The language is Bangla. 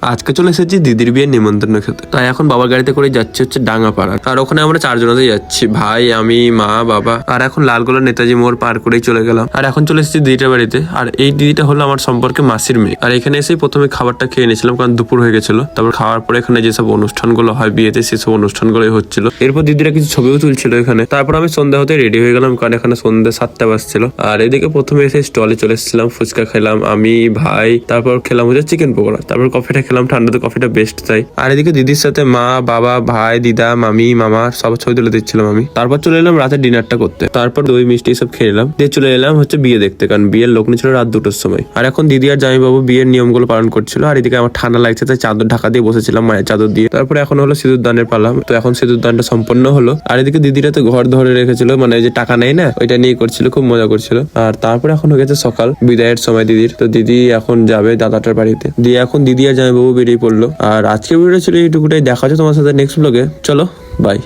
আজকে চলে এসেছি দিদির বিয়ের নিমন্ত্রণ খেতে। তাই এখন বাবার গাড়িতে করে যাচ্ছি হচ্ছে ডাঙ্গাপাড়া। আর ওখানে আমরা চারজনতে যাচ্ছি, ভাই, আমি, মা, বাবা। আর এখন লালগোলা নেতাজি মোড় পার করেই চলে গেলাম। আর এখন চলে এসেছি দিদিটার বাড়িতে। আর এই দিদিটা হলো আমার সম্পর্কে মাসির মেয়ে। আর এখানে এসেই প্রথমে খাবারটা খেয়ে নিয়েছিলাম, কারণ দুপুর হয়ে গেছিল। তারপর খাওয়ার পরে এখানে যেসব অনুষ্ঠানগুলো হয় বিয়েতে, সেসব অনুষ্ঠানগুলোই হচ্ছিল। এরপর দিদিরা কিছু ছবিও তুলছিল এখানে। তারপর আমি সন্ধ্যা হতে রেডি হয়ে গেলাম, কারণ এখানে সন্ধ্যা 7টা বাজছিল। আর এদিকে প্রথমে এসে স্টলে চলে এসেছিলাম, ফুচকা খেলাম আমি, ভাই। তারপর খেলাম হচ্ছে চিকেন পকোড়া। তারপর কফিটা খেলাম, ঠান্ডাতে কফিটা বেস্ট তাই। আর এদিকে দিদির সাথে মা, বাবা, ভাই, দিদা, মামি, মামা সব ছবি তুলে দিচ্ছিলাম আমি। তারপর চলে এলাম রাতে ডিনারটা করতে। তারপর দই মিষ্টি সব খেয়ে নিলাম, দিয়ে চলে এলাম হচ্ছে বিয়ে দেখতে, কারণ বিয়ের লোক ছিল রাত 2টোর সময়। আর এখন দিদি আর জামাইবাবু বিয়ের নিয়মগুলো পালন করছিল। আর এদিকে আমার ঠান্ডা লাগছে, তাই চাদর ঢাকা দিয়ে বসেছিলাম মায়ের চাদর দিয়ে। তারপরে এখন হলো সিঁদুর দানের পালা। তো এখন সিঁদুর দানটা সম্পন্ন হলো। আর এদিকে দিদিরা তো ঘর ধরে রেখেছিল, মানে যে টাকা নেই না, ওইটা নিয়ে করছিল, খুব মজা করছিল। আর তারপরে এখন হয়ে গেছে সকাল, বিদায়ের সময় দিদির। তো দিদি এখন যাবে দাদাটার বাড়িতে। দিয়ে এখন দিদি আর জামাইবাবু বেরিয়ে পড়লো। আর আজকে ভিডিও ছিল এইটুকুটাই। দেখা হচ্ছে তোমার সাথে নেক্সট ব্লগে। চলো, বাই।